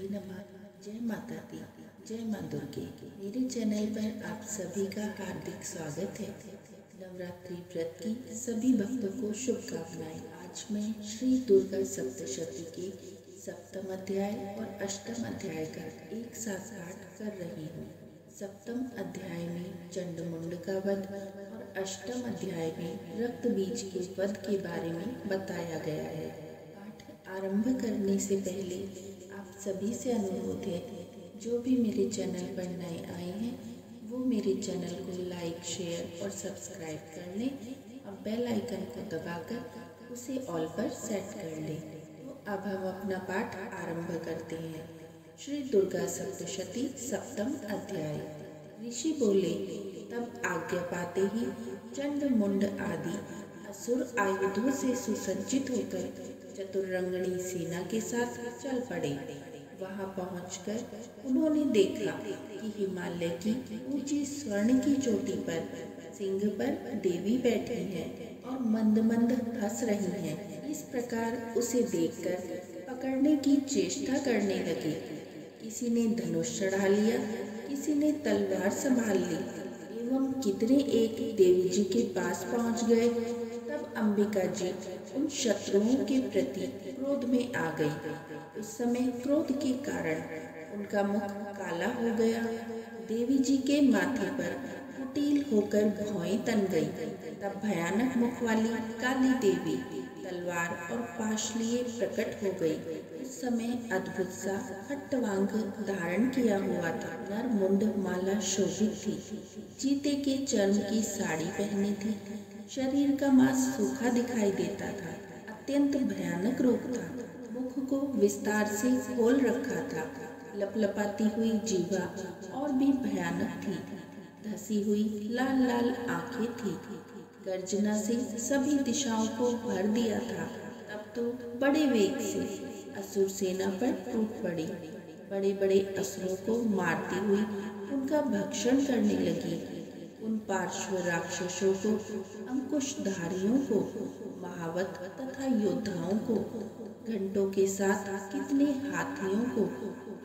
हरी नमा। जय माता दी, जय माँ दुर्गे। मेरे चैनल पर आप सभी का हार्दिक स्वागत है। नवरात्रि व्रत की सभी भक्तों को शुभकामनाएं। आज मैं श्री दुर्गा सप्तशती के सप्तम अध्याय और अष्टम अध्याय का एक साथ पाठ कर रही हूँ। सप्तम अध्याय में चंडमुंड का वध और अष्टम अध्याय में रक्त बीज के वध के बारे में बताया गया है। पाठ आरंभ करने से पहले आप सभी से अनुरोध है, जो भी मेरे चैनल पर नए आए हैं वो मेरे चैनल को लाइक, शेयर और सब्सक्राइब कर लें और बेल आइकन को दबाकर उसे ऑल पर सेट कर लें। तो अब हम अपना पाठ आरंभ करते हैं। श्री दुर्गा सप्तशती सप्तम अध्याय। ऋषि बोले, तब आज्ञा पाते ही चंडमुंड आदि असुर आयुधों से सुसज्जित होकर चतुरंगणी सेना के साथ चल पड़े। वहां पहुंचकर उन्होंने देखा कि हिमालय की ऊंची स्वर्ण की चोटी पर सिंह पर देवी बैठी हैं और मंद मंद हंस रही हैं। इस प्रकार उसे देखकर पकड़ने की चेष्टा करने लगे। किसी ने धनुष चढ़ा लिया, किसी ने तलवार संभाल ली एवं कितने एक देवी जी के पास पहुंच गए। तब अंबिका जी उन शत्रुओं के प्रति क्रोध में आ गई। उस समय क्रोध के कारण उनका मुख काला हो गया। देवी जी के माथे पर कुटिल होकर भौएं तन गई। तब भयानक मुख वाली काली देवी तलवार और पाश लिए प्रकट हो गई। उस समय अद्भुत सा खट्टवांग धारण किया हुआ था। नर मुंड माला शोभित थी। चीते के चर्म की साड़ी पहनी थी। शरीर का मांस सूखा दिखाई देता था। अत्यंत भयानक रूप था। मुख को विस्तार से खोल रखा था। लपलपाती हुई जीवा और भी भयानक थी। धसी हुई लाल लाल आंखें थी। गर्जना से सभी दिशाओं को भर दिया था। तब तो बड़े वेग से असुर सेना पर टूट पड़ी। बड़े बड़े असुरों को मारती हुई उनका भक्षण करने लगी। उन पार्श्व राक्षसों को, अंकुशधारियों को, महावत तथा योद्धाओं को, घंटों के साथ कितने हाथियों को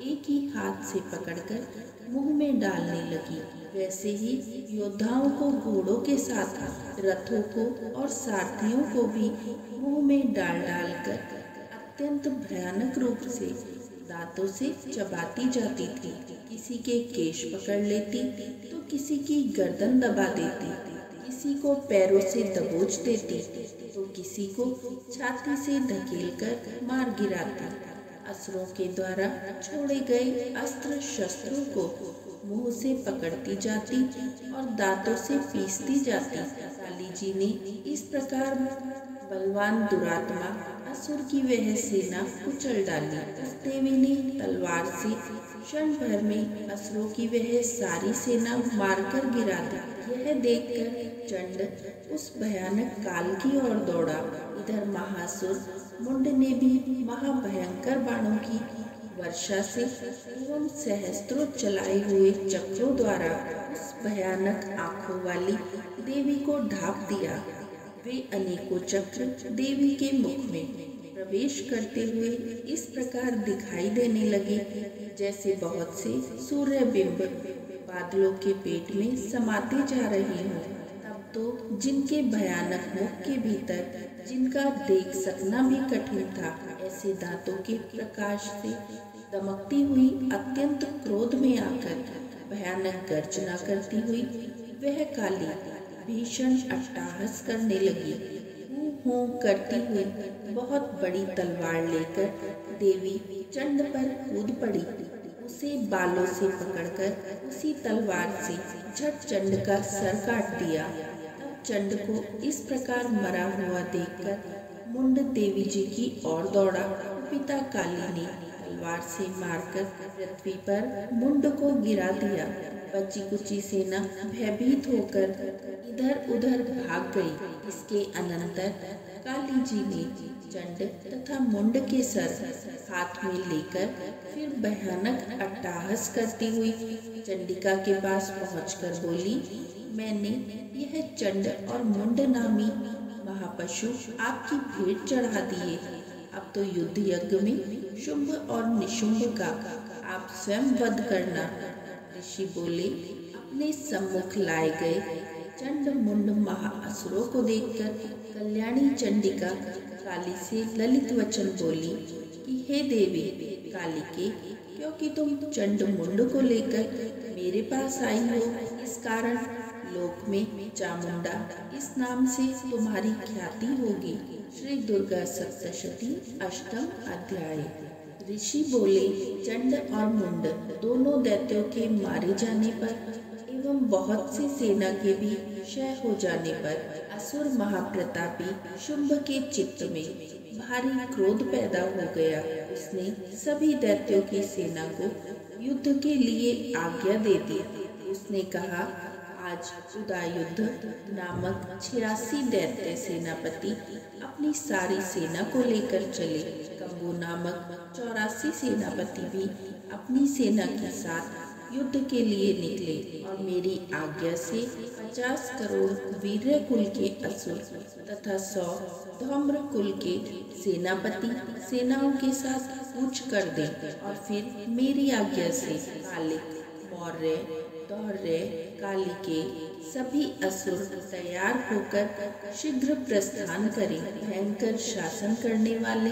एक ही हाथ से पकड़कर मुंह में डालने लगी। वैसे ही योद्धाओं को घोड़ों के साथ रथों को और सारथियों को भी मुंह में डाल डालकर अत्यंत भयानक रूप से दांतों से चबाती जाती थी। किसी के केश पकड़ लेती तो किसी की गर्दन दबा देती, किसी को पैरों से दबोच देती तो किसी को छाती से धकेलकर मार गिराती। असुरों के द्वारा छोड़े गए अस्त्र शस्त्रों को मुंह से पकड़ती जाती और दांतों से पीसती जाती। काली जी ने इस प्रकार बलवान दुरात्मा असुर की वह सेना कुचल डाली। उस देवी ने तलवार से क्षण भर में असुरों की वह सारी सेना मारकर गिरा दी। यह देखकर चंड उस भयानक काल की ओर दौड़ा। इधर महासुर मुंड ने भी महाभयंकर बाणों की वर्षा से एवं सहस्त्रों चलाए हुए चक्रों द्वारा उस भयानक आंखों वाली देवी को ढांप दिया। वे अनेकों चक्र देवी के मुख में प्रवेश करते हुए इस प्रकार दिखाई देने लगे जैसे बहुत से सूर्य बिंब बादलों के पेट में समाते जा रहे हों। तब तो जिनके भयानक मुख के भीतर जिनका देख सकना भी कठिन था, ऐसे दांतों के प्रकाश से दमकती हुई अत्यंत क्रोध में आकर भयानक गर्जना करती हुई वह काली भीषण अट्टहास करने लगी। हूं करती हुई बहुत बड़ी तलवार लेकर देवी चंड पर कूद पड़ी। उसे बालों से पकड़कर उसी तलवार से झट चंड का सर काट दिया। तब चंड को इस प्रकार मरा हुआ देखकर मुंड देवी जी की ओर दौड़ा। पिता काली ने तलवार से मारकर पृथ्वी पर मुंड को गिरा दिया। बची कुची सेना भयभीत होकर इधर उधर भाग गई। इसके अनंतर काली जी ने चंड तथा मुंड के सर हाथ में लेकर फिर भयानक अट्टहास करती हुई चंडिका के पास पहुंचकर बोली, मैंने यह चंड और मुंड नामी महापशु आपकी भेंट चढ़ा दिए। अब तो युद्ध यज्ञ में शुंभ और निशुंभ का आप स्वयं वध करना। ऋषि बोले, अपने सम्मुख लाए गए चंड मुंड महाअसुरों को देखकर कल्याणी चंडिका काली से ललित वचन बोली कि हे देवी कालिके, क्योंकि तुम चंड मुंड को लेकर मेरे पास आई हो, इस कारण लोक में चामुंडा इस नाम से तुम्हारी ख्याति होगी। श्री दुर्गा सप्तशती अष्टम अध्याय। ऋषि बोले, चंड और मुंड दोनों दैत्यों के मारे जाने पर एवं बहुत सी सेना के भी क्षय हो जाने पर असुर महाप्रतापी शुंभ के चित्त में भारी क्रोध पैदा हो गया। उसने सभी दैत्यों की सेना को युद्ध के लिए आज्ञा दे दी। उसने कहा, आज उदायुद्ध नामक 86 दैत्य सेनापति अपनी सारी सेना को लेकर चले। कंबु नामक 84 सेनापति भी अपनी सेना के साथ युद्ध के लिए निकले और मेरी आज्ञा से 50 करोड़ वीर्य कुल के असुर तथा 100 धौम्र कुल के सेनापति सेनाओं के साथ कूच कर दे और फिर मेरी आज्ञा से कालिक, मौर्य, दौर्य, कालिके सभी असुर तैयार होकर शीघ्र प्रस्थान करें। भयंकर शासन करने वाले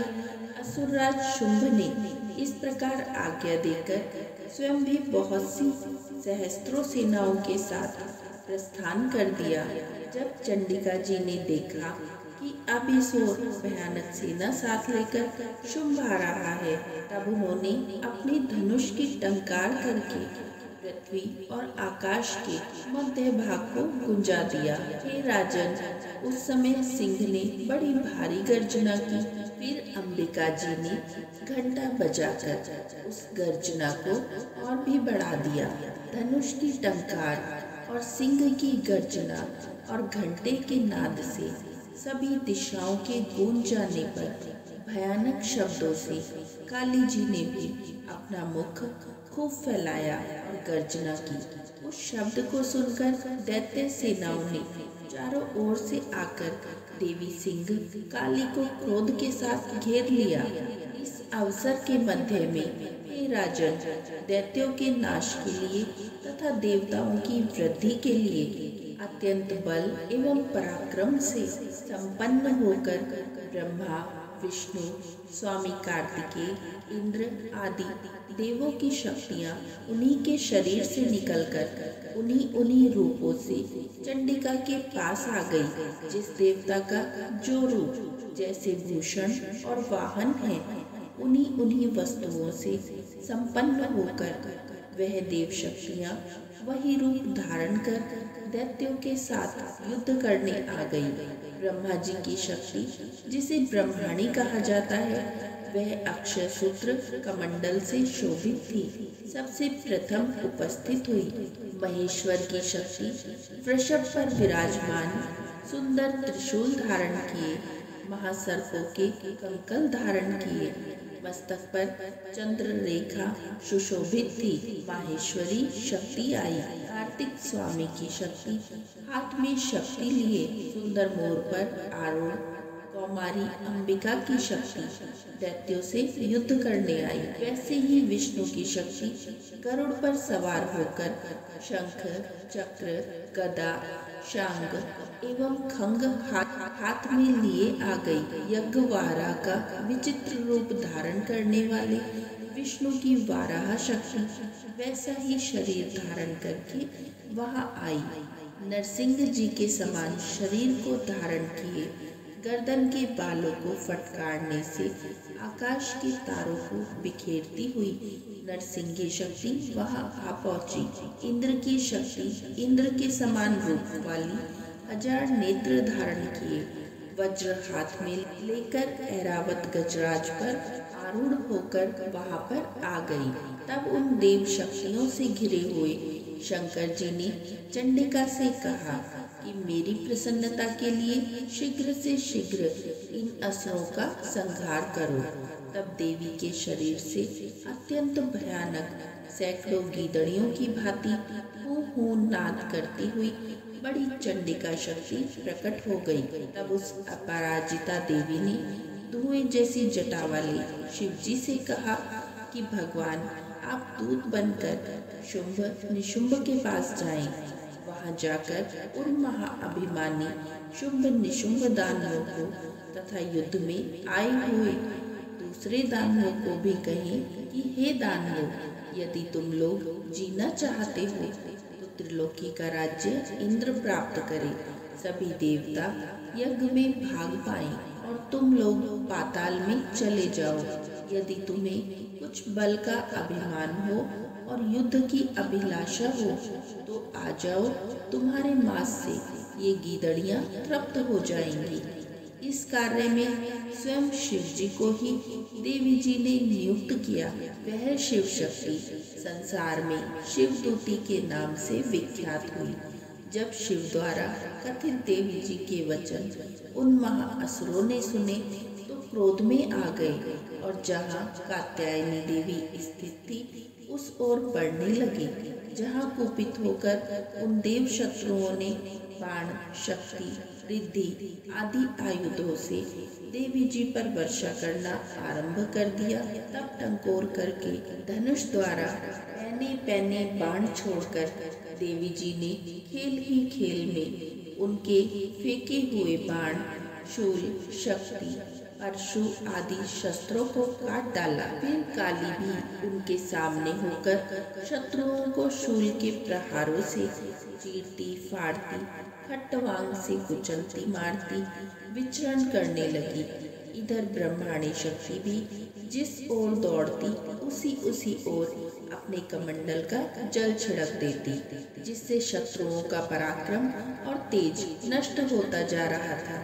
असुरराज शुंभ ने इस प्रकार आज्ञा देकर स्वयं भी बहुत सी सहस्त्रों सेनाओं के साथ प्रस्थान कर दिया। जब चंडिका जी ने देखा कि अब इस ओर भयानक सेना साथ लेकर शुंभ आ रहा है, तब उन्होंने अपने धनुष की टंकार करके पृथ्वी और आकाश के मध्य भाग को गुंजा दिया। हे राजन, उस समय सिंह ने बड़ी भारी गर्जना की। फिर अंबिका जी ने घंटा बजाकर उस गर्जना को और भी बढ़ा दिया। धनुष की टंकार और सिंह की गर्जना और घंटे के नाद से सभी दिशाओं के गूंज जाने पर भयानक शब्दों से काली जी ने भी अपना मुख खूब फैलाया और गर्जना की। उस शब्द को सुनकर दैत्य सेनाओं ने चारों ओर से आकर देवी सिंह काली को क्रोध के साथ घेर लिया। इस अवसर के मध्य में हे राजन, दैत्यों के नाश के लिए तथा देवताओं की वृद्धि के लिए अत्यंत बल एवं पराक्रम से संपन्न होकर ब्रह्मा, विष्णु, स्वामी कार्तिकेय, इंद्र आदि देवों की शक्तियाँ उन्हीं के शरीर से निकलकर उन्हीं रूपों से चंडिका के पास आ गई। जिस देवता का जो रूप जैसे भूषण और वाहन है, उन्हीं वस्तुओं से संपन्न होकर वह देव शक्तियाँ वही रूप धारण कर दैत्यों के साथ युद्ध करने आ गई। ब्रह्मा जी की शक्ति, जिसे ब्रह्माणी कहा जाता है, वह अक्षय सूत्र कमंडल से शोभित थी, सबसे प्रथम उपस्थित हुई। महेश्वर की शक्ति वृषभ पर विराजमान सुंदर त्रिशूल धारण किए, महासर्पों के कंकल धारण किए, मस्तक पर चंद्र रेखा सुशोभित थी। माहेश्वरी शक्ति आई। कार्तिक स्वामी की शक्ति हाथ में शक्ति लिए सुंदर मोर पर आरूढ़ कौमारी अंबिका की शक्ति दैत्यों से युद्ध करने आई। वैसे ही विष्णु की शक्ति गरुड़ पर सवार होकर शंख, चक्र, गदा, शांग एवं खंग हाथ में लिए आ गई। यज्ञ वारा का विचित्र रूप धारण करने वाले विष्णु की वाराह शक्ति वैसा ही शरीर धारण करके वहां आई। नरसिंह जी के समान शरीर को धारण किए, गर्दन के बालों को फटकारने से आकाश के तारों को बिखेरती हुई नरसिंह की शक्ति वहां आ पहुंची। इंद्र की शक्ति इंद्र के समान रूप वाली 1000 नेत्र धारण किए, वज्र हाथ में लेकर ऐरावत गजराज पर आरूढ़ होकर वहां पर आ गई। तब उन देव शक्तियों से घिरे हुए शंकर जी ने चंडिका से कहा कि मेरी प्रसन्नता के लिए शीघ्र से शीघ्र इन असुरों का संहार करो। तब देवी के शरीर से अत्यंत भयानक सैकड़ों गीदड़ियों की भांति हू नाद करती हुई बड़ी चंडिका शक्ति प्रकट हो गई। तब उस अपराजिता देवी ने धुएं जैसी जटा वाले शिव जी से कहा कि भगवान आप दूत बनकर शुंभ निशुंभ के पास जाएं। वहां जाकर उन महाअभिमानी शुंभ निशुंभ दानवों को तथा युद्ध में आए हुए दूसरे दानवों को भी कहें कि हे दानवों, यदि तुम लोग जीना चाहते हो तो त्रिलोकी का राज्य इंद्र प्राप्त करे। सभी देवता यज्ञ में भाग पाएं और तुम लोग पाताल में चले जाओ। यदि तुम्हें कुछ बल का अभिमान हो और युद्ध की अभिलाषा हो तो आ जाओ, तुम्हारे मांस से ये गीदड़ियां तृप्त हो जाएंगी। इस कार्य में स्वयं शिव जी को ही देवी जी ने नियुक्त किया। वह शिव शक्ति संसार में शिवदूती के नाम से विख्यात हुई। जब शिव द्वारा कथित देवी जी के वचन उन महाअसुरों ने सुने तो क्रोध में आ गए और जहाँ कात्यायनी देवी स्थित थी उस ओर बढ़ने लगे, जहाँ कुपित होकर उन देव शत्रुओं ने बाण, शक्ति, रिद्धि आदि आयुधों से देवी जी पर वर्षा करना आरंभ कर दिया। तब टंकोर करके धनुष द्वारा पैने पैने बाण छोड़कर देवी जी ने खेल ही खेल में उनके फेंके हुए बाण, शूल, शक्ति, परशु आदि शस्त्रों को काट डाला। फिर काली भी उनके सामने होकर शत्रुओं को शूल के प्रहारों से चीरती फाड़ती, खट्टवांग से कुचलती मारती विचरण करने लगी। इधर ब्रह्माणी शक्ति भी जिस ओर दौड़ती उसी ओर अपने कमंडल का जल छिड़क देती, जिससे शत्रुओं का पराक्रम और तेज नष्ट होता जा रहा था।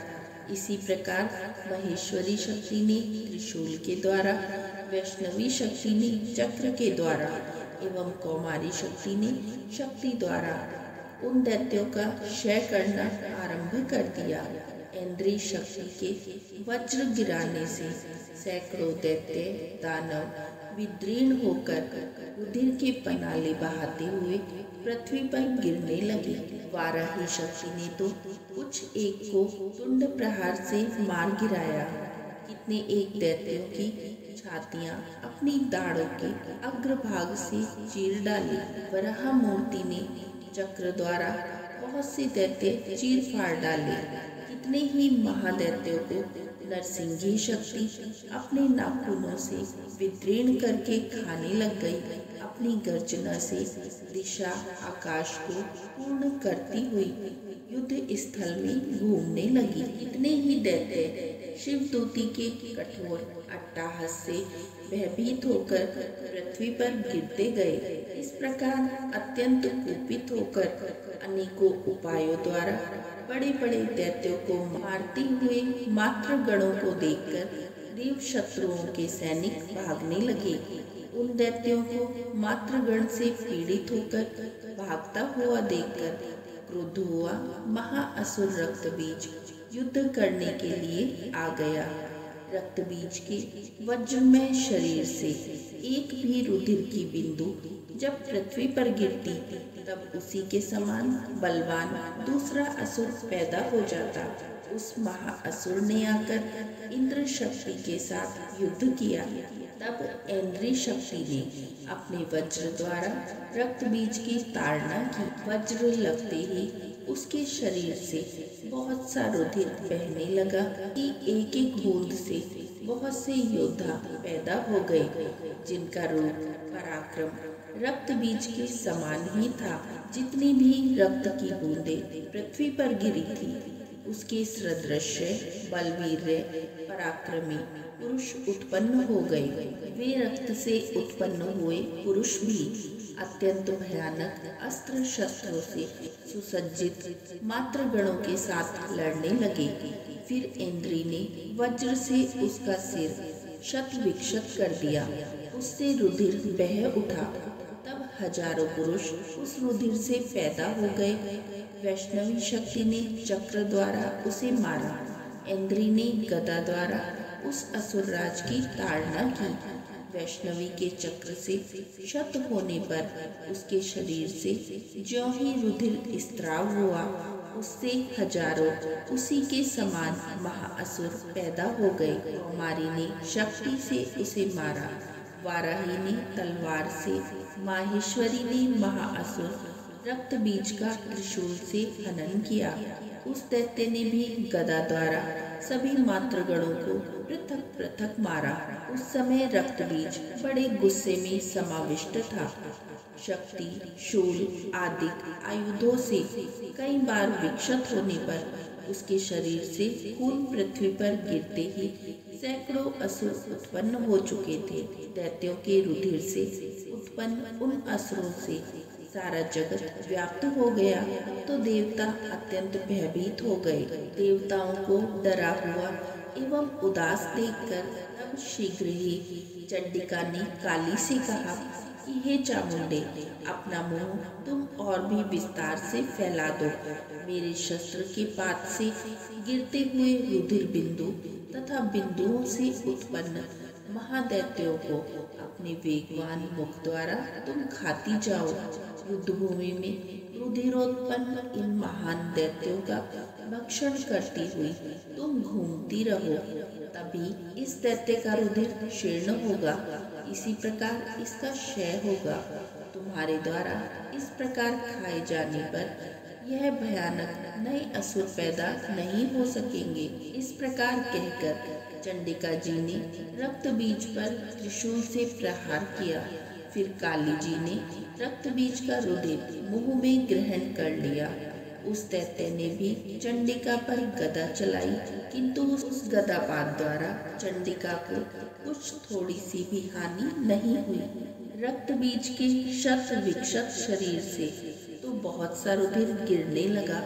इसी प्रकार महेश्वरी शक्ति ने त्रिशूल के द्वारा, वैष्णवी शक्ति ने चक्र के द्वारा एवं कौमारी शक्ति ने शक्ति द्वारा उन दैत्यों का क्षय करना आरंभ कर दिया। इंद्री शक्ति के वज्र गिराने से सैकड़ों दैत्य दानव विदीर्ण होकर रुधिर के पनाले बहाते हुए पृथ्वी पर गिरने लगे। वाराही शक्ति ने तो कुछ एक को तुंड प्रहार से मार गिराया। कितने एक दैत्यों की छातियां अपनी दाढ़ों के अग्रभाग से चीर डाली। वराह मूर्ति ने चक्र द्वारा बहुत से दैत्य चीर फाड़ डाले। कितने ही महादैत्यों को नरसिंही शक्ति अपने नाखूनों से विदीर्ण करके खाने लग गई। अपनी गर्जना से दिशा आकाश को पूर्ण करती हुई युद्ध स्थल में घूमने लगी। कितने ही दैत्य शिवदूती के कठोर अट्टहास से भयभीत होकर पृथ्वी पर गिरते गए। इस प्रकार अत्यंत कुपित होकर अनेकों उपायों द्वारा बड़े बड़े दैत्यों को मारते हुए मात्र गणों को देखकर देव शत्रुओं के सैनिक भागने लगे। उन दैत्यों को मात्र गण से पीड़ित होकर भागता हुआ देखकर क्रुद्ध हुआ महाअसुर रक्तबीज युद्ध करने के लिए आ गया। रक्तबीज के वज्रमय शरीर से एक भी रुधिर की बिंदु जब पृथ्वी पर गिरती तब उसी के समान बलवान दूसरा असुर पैदा हो जाता। उस महाअसुर ने आकर इंद्र शक्ति के साथ युद्ध किया। तब इंद्री शक्ति ने अपने वज्र द्वारा रक्तबीज की ताड़ना की। वज्र लगते ही उसके शरीर से बहुत सा रुधिर बहने लगा कि एक एक बूंद से बहुत से योद्धा पैदा हो गए, जिनका रूप पराक्रम रक्तबीज के समान ही था। जितनी भी रक्त की बूंदें पृथ्वी पर गिरी थी, उसके सदृश बलवीर पराक्रमी पुरुष उत्पन्न हो गए। वे रक्त से उत्पन्न हुए पुरुष भी अत्यंत भयानक अस्त्र शस्त्रों से सुसज्जित मात्र गणों के साथ लड़ने लगे। फिर इंद्री ने वज्र से उसका सिर शत विक्षत कर दिया। उससे रुधिर बह उठा। तब हजारों पुरुष उस रुधिर से पैदा हो गए। वैष्णवी शक्ति ने चक्र द्वारा उसे मारा। इंद्री ने गदा द्वारा उस असुरराज की ताड़ना की। वैष्णवी के चक्र से शत होने पर उसके शरीर से ज्यों ही रुधिर स्त्राव हुआ, उससे हजारों उसी के समान महाअसुर पैदा हो गए। कौमारी ने शक्ति से उसे मारा, वाराही ने तलवार से, माहेश्वरी ने महाअसुर रक्त बीज का त्रिशूल से हनन किया। उस दैत्य ने भी गदा द्वारा सभी मातृगणों को पृथक पृथक मारा। उस समय रक्त बीज बड़े गुस्से में समाविष्ट था। शक्ति, शूल आदि आयुधों से कई बार विक्षत होने पर उसके शरीर से खून पृथ्वी पर गिरते ही सैकड़ों असुर उत्पन्न हो चुके थे। दैत्यों के रुधिर से उत्पन्न उन असुरों से सारा जगत व्याप्त हो गया तो देवता अत्यंत भयभीत हो गए। देवताओं को डरा हुआ एवं उदास देखकर तब शीघ्र ही चंडिका ने काली से कहा कि हे चामुंडे, अपना मुंह तुम और भी विस्तार से फैला दो। मेरे शस्त्र के पात से गिरते हुए रुधिर बिंदु तथा बिंदुओं से उत्पन्न महादैत्यों को अपने वेगवान मुख द्वारा तुम खाती जाओ। युद्धभूमि में रुधिरोत्पन्न इन महान दैत्यों का भक्षण करती हुई तुम घूमती रहो, तभी इस दैत्य का रुधिर शीर्ण होगा, इसी प्रकार इसका क्षय होगा। तुम्हारे द्वारा इस प्रकार खाए जाने पर यह भयानक नए असुर पैदा नहीं हो सकेंगे। इस प्रकार कहकर चंडिका जी ने रक्त बीज पर त्रिशूल से प्रहार किया। फिर काली जी ने रक्त बीज का रुधिर मुंह में ग्रहण कर लिया। उस दैत्य ने भी चंडिका पर गदा चलाई, किंतु उस गदापात द्वारा चंडिका को कुछ थोड़ी सी भी हानि नहीं हुई। रक्त बीज के शत विक्षत शरीर से तो बहुत सा रुधिर गिरने लगा।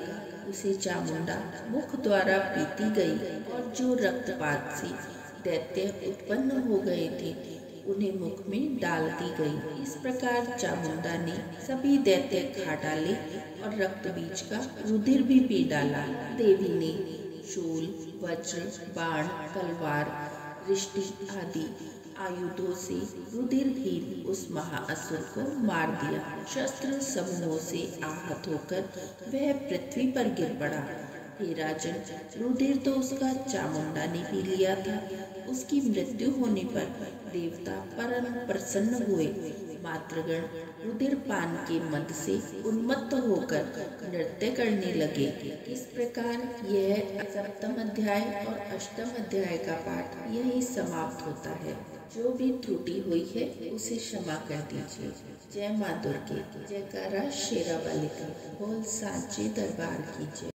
उसे चामुंडा मुख द्वारा पीती गई और जो रक्तपात से दैत्य उत्पन्न हो गए थे उन्हें मुख में डाल दी गई। इस प्रकार चामुंडा ने सभी दैत्य खा डाले और रक्त बीज का रुधिर भी पी डाला। देवी ने शूल, वज्र, बाण, तलवार, रिष्टि आदि आयुधों से रुधिरहीन उस महाअसुर को मार दिया। शस्त्र समूहों से आहत होकर वह पृथ्वी पर गिर पड़ा। हे राजन, रुधिर तो उसका चामुंडा ने पी लिया था। उसकी मृत्यु होने पर देवता परम प्रसन्न हुए। मातृगण रुधिर पान के मद से उन्मत्त होकर नृत्य करने लगे। इस प्रकार यह सप्तम अध्याय और अष्टम अध्याय का पाठ यही समाप्त होता है। जो भी त्रुटि हुई है उसे क्षमा कर दीजिए। जय माँ दुर्गे, जयकारा शेरा वाली का, बोल सांचे दरबार की जय।